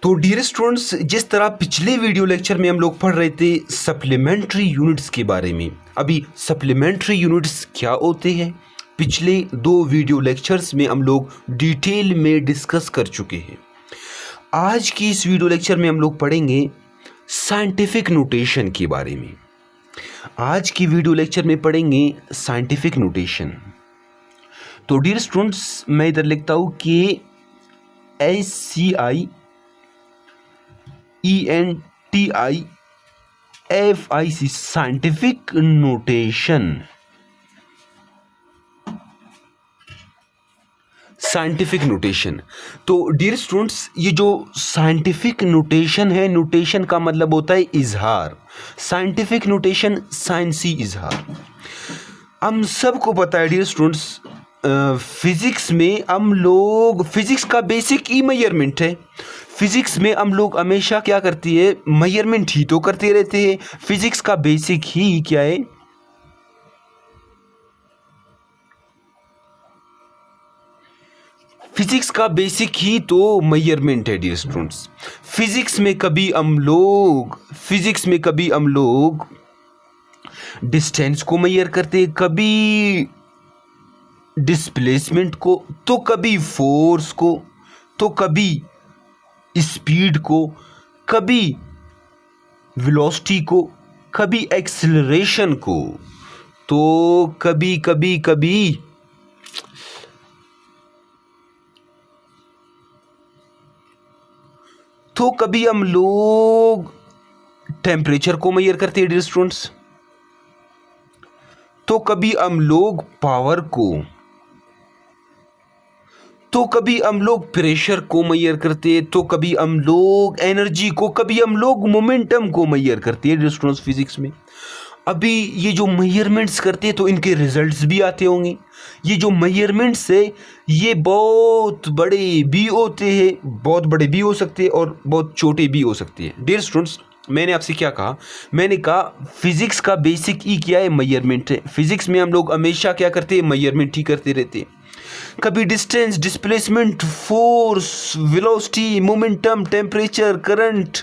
तो dear students, जिस तरह पिछले वीडियो लेक्चर में हम लोग पढ़ रहे थे सप्लीमेंट्री यूनिट्स के बारे में। अभी सप्लीमेंट्री यूनिट्स क्या होते हैं पिछले दो वीडियो लेक्चर्स में हम लोग डिटेल में डिस्कस कर चुके हैं। आज की इस वीडियो लेक्चर में हम लोग पढ़ेंगे साइंटिफिक नोटेशन के बारे में। आज की वीडियो लेक्चर में पढ़ेंगे साइंटिफिक नोटेशन। तो डियर स्टूडेंट्स, मैं इधर लिखता हूँ कि SCIENTIFIC scientific notation. Scientific notation. तो डियर स्टूडेंट्स, ये जो साइंटिफिक नोटेशन है, नोटेशन का मतलब होता है इजहार। साइंटिफिक नोटेशन साइंसी इजहार। हम सबको पता है डियर स्टूडेंट्स, फिजिक्स में हम लोग, फिजिक्स का बेसिक ही मेजरमेंट है। फिजिक्स में हम लोग हमेशा क्या करती है, मेजरमेंट ही तो करते रहते हैं। फिजिक्स का बेसिक ही क्या है, फिजिक्स का बेसिक ही तो मेजरमेंट है डियर स्टूडेंट्स। फिजिक्स में कभी हम लोग डिस्टेंस को मेजर करते, कभी डिस्प्लेसमेंट को, तो कभी फोर्स को, तो कभी स्पीड को, कभी वेलोसिटी को, कभी एक्सेलरेशन को, तो कभी हम लोग टेम्परेचर को मेजर करते हैं डियर स्टूडेंट्स। तो कभी हम लोग पावर को, तो कभी हम लोग प्रेशर को मेजर करते हैं, तो कभी हम लोग एनर्जी को, कभी हम लोग मोमेंटम को मेजर करते हैं डियर स्टूडेंट्स फिजिक्स में। अभी ये जो मेजरमेंट्स करते हैं तो इनके रिजल्ट्स भी आते होंगे। ये जो मेजरमेंट्स है ये बहुत बड़े भी होते हैं, बहुत बड़े भी हो सकते हैं और बहुत छोटे भी हो सकते हैं। डियर स्टूडेंट्स, मैंने आपसे क्या कहा, मैंने कहा फिजिक्स का बेसिक ही क्या है, मेजरमेंट है। फिजिक्स में हम लोग हमेशा क्या करते हैं, मेजरमेंट ही करते रहते हैं। कभी distance, displacement, force, velocity, momentum, temperature, current,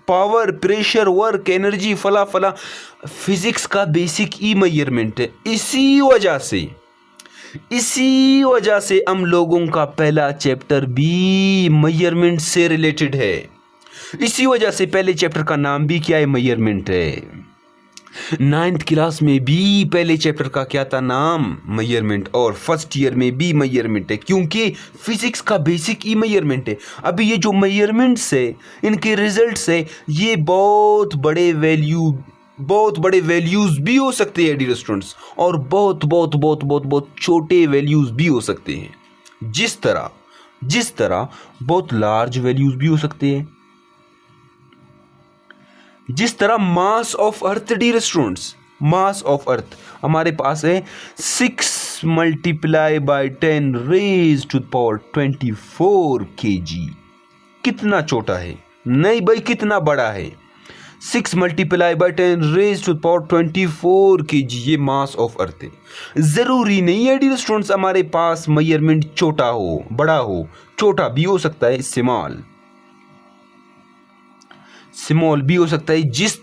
power, pressure, work, energy, फला फला। फिजिक्स का बेसिक ई मेजरमेंट है। इसी वजह से हम लोगों का पहला चैप्टर भी मेजरमेंट से रिलेटेड है। इसी वजह से पहले चैप्टर का नाम भी क्या है, मेजरमेंट है। 9th क्लास में भी पहले चैप्टर का क्या था नाम, मेजरमेंट, और फर्स्ट ईयर में भी मेजरमेंट है, क्योंकि फिजिक्स का बेसिक ही मेजरमेंट है। अभी ये जो मेजरमेंट्स है, इनके रिजल्ट्स है, ये बहुत बड़े वैल्यूज भी हो सकते हैं डियर स्टूडेंट्स, और बहुत छोटे वैल्यूज भी हो सकते हैं। जिस तरह बहुत लार्ज वैल्यूज भी हो सकते हैं, जिस तरह mass of earth dear students, mass of earth हमारे पास है 6 × 10 raised to the power 24 kg। कितना छोटा है, नहीं भाई कितना बड़ा है, 6 × 10 raised to the power 24 kg, ये मास ऑफ अर्थ है। जरूरी नहीं है डियर स्टूडेंट्स हमारे पास मेजरमेंट छोटा हो, बड़ा हो, छोटा भी हो सकता है, स्मॉल भी हो सकता है। जिस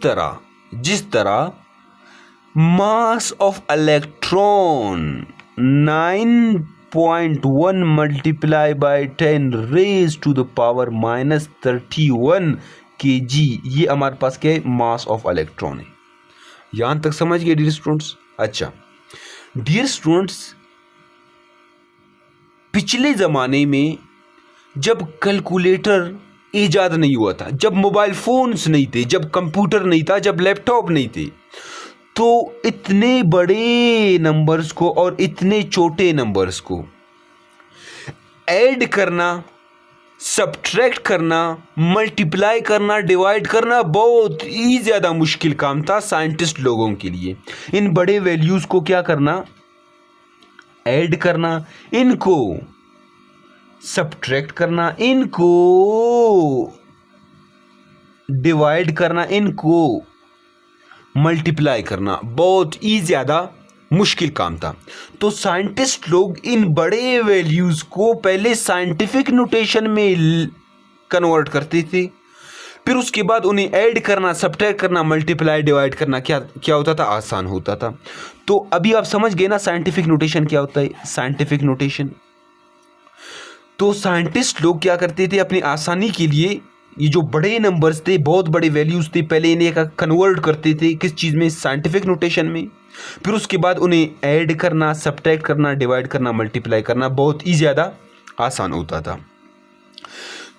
तरह mass of electron 9.1 × 10 raised to the power -31 kg, ये हमारे पास क्या है, मास ऑफ इलेक्ट्रॉन है। यहां तक समझ गए डियर स्टूडेंट्स। अच्छा डियर स्टूडेंट्स, पिछले जमाने में जब कैलकुलेटर इजाद नहीं हुआ था, जब मोबाइल फोन्स नहीं थे, जब कंप्यूटर नहीं था, जब लैपटॉप नहीं थे, तो इतने बड़े नंबर्स को और इतने छोटे नंबर्स को ऐड करना, सब्ट्रैक्ट करना, मल्टीप्लाई करना, डिवाइड करना बहुत ही ज़्यादा मुश्किल काम था साइंटिस्ट लोगों के लिए। इन बड़े वैल्यूज़ को क्या करना, ऐड करना, इनको सब्ट्रैक्ट करना, इनको डिवाइड करना, इनको मल्टीप्लाई करना बहुत ही ज़्यादा मुश्किल काम था। तो साइंटिस्ट लोग इन बड़े वैल्यूज़ को पहले साइंटिफिक नोटेशन में कन्वर्ट करते थे, फिर उसके बाद उन्हें ऐड करना, सब्ट्रैक्ट करना, मल्टीप्लाई, डिवाइड करना क्या होता था, आसान होता था। तो अभी आप समझ गए ना साइंटिफिक नोटेशन क्या होता है। साइंटिफिक नोटेशन तो साइंटिस्ट लोग क्या करते थे अपनी आसानी के लिए, ये जो बड़े नंबर्स थे, बहुत बड़े वैल्यूज थे, पहले इन्हें कन्वर्ट करते थे किस चीज़ में, साइंटिफिक नोटेशन में। फिर उसके बाद उन्हें ऐड करना, सब्ट्रैक्ट करना, डिवाइड करना, मल्टीप्लाई करना बहुत ही ज़्यादा आसान होता था।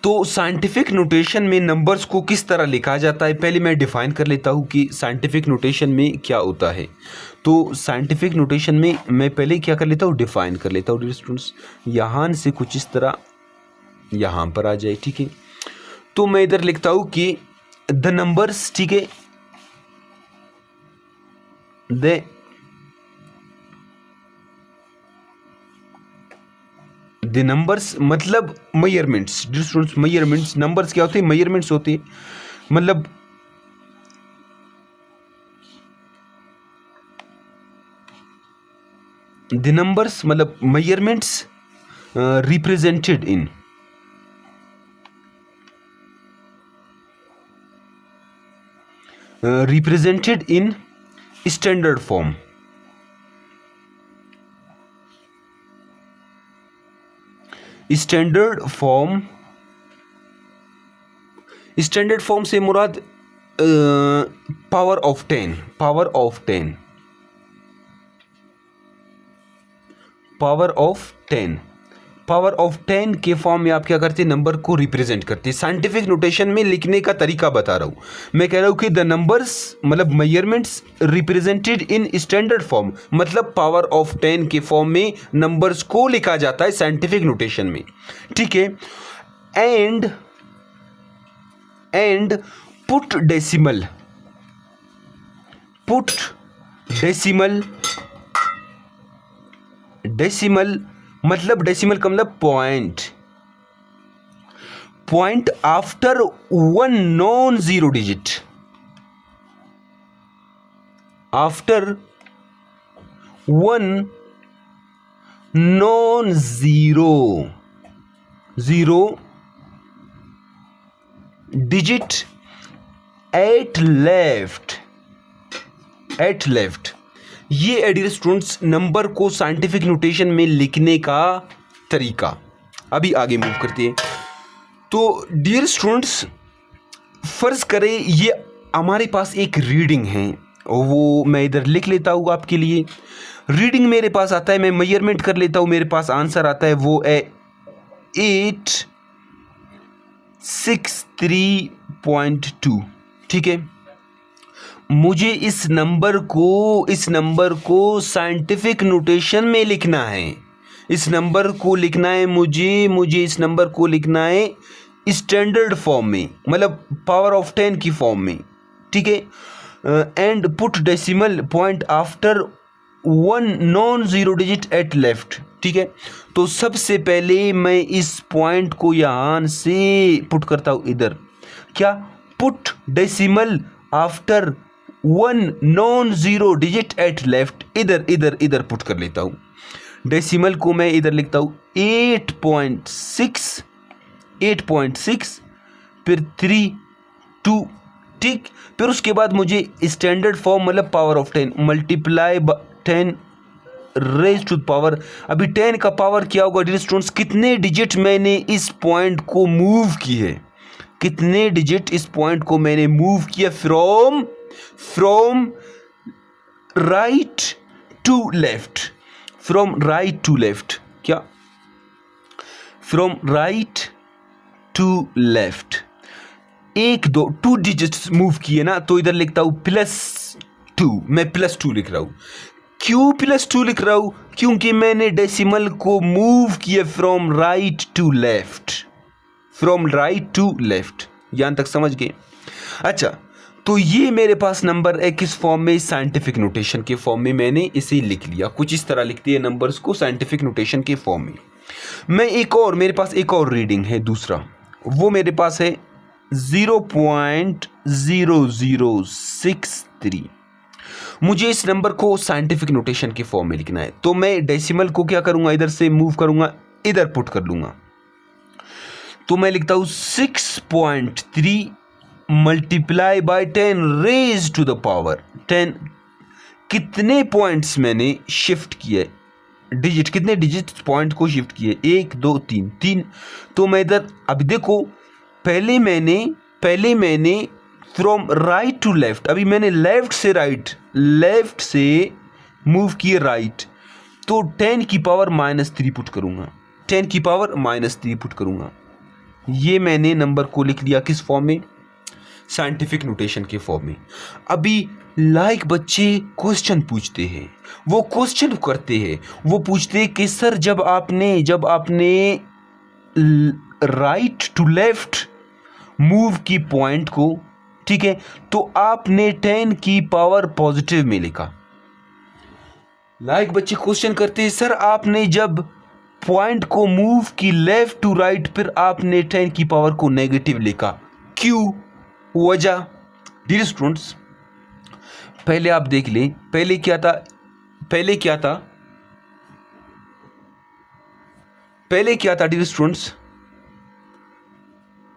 तो साइंटिफिक नोटेशन में नंबर्स को किस तरह लिखा जाता है, पहले मैं डिफाइन कर लेता हूँ कि साइंटिफिक नोटेशन में क्या होता है। तो साइंटिफिक नोटेशन में मैं पहले क्या कर लेता हूँ, डिफाइन कर लेता हूँ। स्टूडेंट्स यहाँ से कुछ इस तरह यहाँ पर आ जाए, ठीक है। तो मैं इधर लिखता हूँ कि द नंबर्स, ठीक है, द नंबर्स मतलब मेजरमेंट्स। स्टूडेंट्स मेजरमेंट्स, नंबर्स क्या होते हैं, मेजरमेंट्स होते हैं। मतलब द नंबर्स मतलब measurements represented in standard form. Standard form से मुराद पावर ऑफ 10, पावर ऑफ 10 के फॉर्म में आप क्या करते हैं, नंबर को रिप्रेजेंट करते हैं। साइंटिफिक नोटेशन में लिखने का तरीका बता रहा हूं मैं, कह रहा हूं कि द नंबर्स मतलब measurements represented in standard form, मतलब पावर ऑफ 10 के फॉर्म में नंबर्स को लिखा जाता है साइंटिफिक नोटेशन में, ठीक है। एंड पुट डेसिमल मतलब डेसिमल का मतलब point after one non zero digit, after one non zero digit at left. ये है डियर स्टूडेंट्स नंबर को साइंटिफिक नोटेशन में लिखने का तरीका। अभी आगे मूव करते हैं। तो डियर स्टूडेंट्स फर्ज करें ये हमारे पास एक रीडिंग है, वो मैं इधर लिख लेता हूँ आपके लिए। रीडिंग मेरे पास आता है, मैं मेजरमेंट कर लेता हूँ, मेरे पास आंसर आता है, वो है 863.2, ठीक है। मुझे इस नंबर को साइंटिफिक नोटेशन में लिखना है। इस नंबर को लिखना है मुझे इस नंबर को लिखना है स्टैंडर्ड फॉर्म में, मतलब पावर ऑफ 10 की फॉर्म में, ठीक है। And put decimal point after one non zero digit at left, ठीक है। तो सबसे पहले मैं इस पॉइंट को यहां से पुट करता हूं इधर, क्या, put decimal after one non zero digit at left, इधर पुट कर लेता हूं। डेसिमल को मैं इधर लिखता हूं 8.6 फिर 3 2, ठीक। फिर उसके बाद मुझे स्टैंडर्ड फॉर्म मतलब power of 10 multiply 10 raise to power. अभी 10 का पावर क्या होगा डियर स्टूडेंट्स, कितने डिजिट मैंने इस पॉइंट को मूव की है, कितने डिजिट इस पॉइंट को मैंने मूव किया फ्रॉम राइट टू लेफ्ट, क्या, from right to left. 2 digits move किए ना, तो इधर लिखता हूं +2, मैं +2 लिख रहा हूं। क्यों +2 लिख रहा हूं, क्योंकि मैंने डेसिमल को मूव किया फ्रॉम राइट टू लेफ्ट। यहां तक समझ गए। अच्छा, तो ये मेरे पास नंबर है किस फॉर्म में, साइंटिफिक नोटेशन के फॉर्म में मैंने इसे लिख लिया। कुछ इस तरह लिखती है नंबर्स को साइंटिफिक नोटेशन के फॉर्म में। मेरे पास एक और रीडिंग है दूसरा, वो मेरे पास है 0.0063। मुझे इस नंबर को साइंटिफिक नोटेशन के फॉर्म में लिखना है, तो मैं डेसिमल को क्या करूंगा, इधर से मूव करूंगा, इधर पुट कर लूंगा। तो मैं लिखता हूँ 6.3 multiply by 10 raise to the power 10। कितने पॉइंट्स मैंने शिफ्ट किए, डिजिट, कितने डिजिट पॉइंट को शिफ्ट किए, 1 2 3 3। तो मैं इधर अब देखो, पहले मैंने फ्रॉम राइट टू लेफ्ट, अभी मैंने लेफ्ट से राइट, लेफ्ट से मूव किए राइट, तो 10 की पावर -3 पुट करूंगा, 10 की पावर -3 पुट करूंगा। ये मैंने नंबर को लिख लिया किस फॉर्म में, साइंटिफिक नोटेशन के फॉर्म में। अभी लाइक बच्चे क्वेश्चन पूछते हैं, वो क्वेश्चन करते हैं, वो पूछते हैं कि सर जब आपने राइट टू लेफ्ट मूव की पॉइंट को, ठीक है, तो आपने 10 की पावर पॉजिटिव में लिखा। लाइक बच्चे क्वेश्चन करते हैं सर आपने जब पॉइंट को मूव की लेफ्ट टू राइट, फिर आपने 10 की पावर को नेगेटिव लिखा, क्यों, वजह। डियर स्टूडेंट्स, पहले आप देख लें, पहले क्या था, डियर स्टूडेंट्स,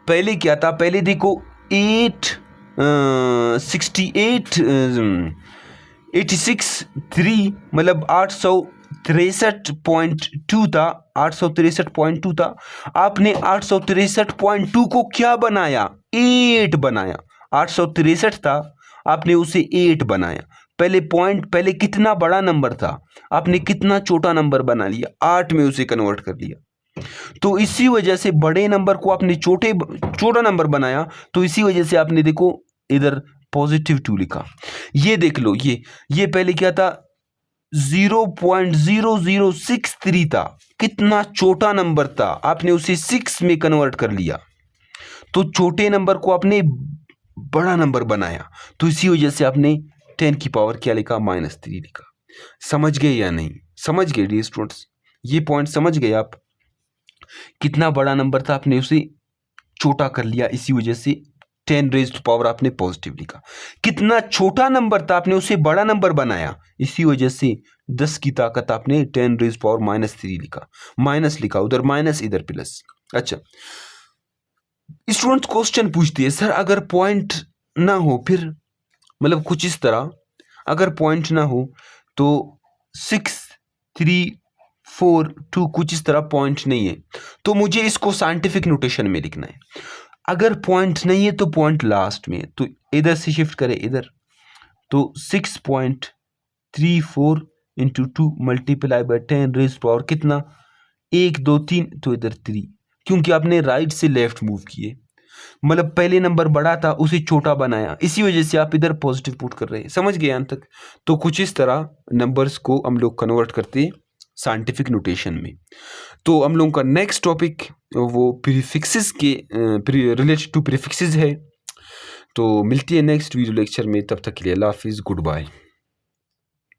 पहले देखो 86.3 मतलब 863.2 था, 863.2 था। आपने 863.2 को क्या बनाया, 8 बनाया। 863 था, आपने उसे 8 बनाया। पहले कितना बड़ा नंबर था, आपने कितना छोटा नंबर बना लिया, 8 में उसे कन्वर्ट कर लिया। तो इसी वजह से बड़े नंबर को आपने छोटा नंबर बनाया, तो इसी वजह से आपने देखो इधर +2 लिखा। ये देख लो, ये पहले क्या था, 0.0063 था, कितना छोटा नंबर था, आपने उसे 6 में कन्वर्ट कर लिया, तो छोटे नंबर को आपने बड़ा नंबर बनाया, तो इसी वजह से आपने 10 की पावर क्या लिखा, -3 लिखा। समझ गए या नहीं, समझ गए डियर स्टूडेंट्स, ये पॉइंट समझ गए आप, कितना बड़ा नंबर था आपने उसे छोटा कर लिया, इसी वजह से 10 रेज़ टू पावर आपने पॉजिटिव लिखा। कितना छोटा नंबर था, आपने उसे बड़ा नंबर बनाया, इसी वजह से 10 की ताकत आपने 10 रेज़ पावर -3 लिखा, माइनस लिखा, उधर माइनस इधर प्लस। अच्छा, स्टूडेंट क्वेश्चन पूछती है सर अगर पॉइंट ना हो, फिर मतलब कुछ इस तरह, अगर पॉइंट ना हो तो 6 3 4 2 कुछ इस तरह पॉइंट नहीं है, तो मुझे इसको साइंटिफिक नोटेशन में लिखना है। अगर पॉइंट नहीं है तो पॉइंट लास्ट में है, तो इधर से शिफ्ट करें इधर, तो 6.34 × 2 मल्टीप्लाई बाय 10 रेज़ पावर कितना, 1 2 3, तो इधर 3, क्योंकि आपने राइट से लेफ्ट मूव किए, मतलब पहले नंबर बड़ा था उसे छोटा बनाया, इसी वजह से आप इधर पॉजिटिव पुट कर रहे हैं। समझ गए यहाँ तक? तो कुछ इस तरह नंबर्स को हम लोग कन्वर्ट करते हैं साइंटिफिक नोटेशन में। तो हम लोगों का नेक्स्ट टॉपिक वो प्रीफिक्सेस के रिलेटेड टू प्रीफिक्सेस है। तो मिलती है नेक्स्ट वीडियो लेक्चर में, तब तक के लिए अल्लाह हाफिज़, गुड बाय।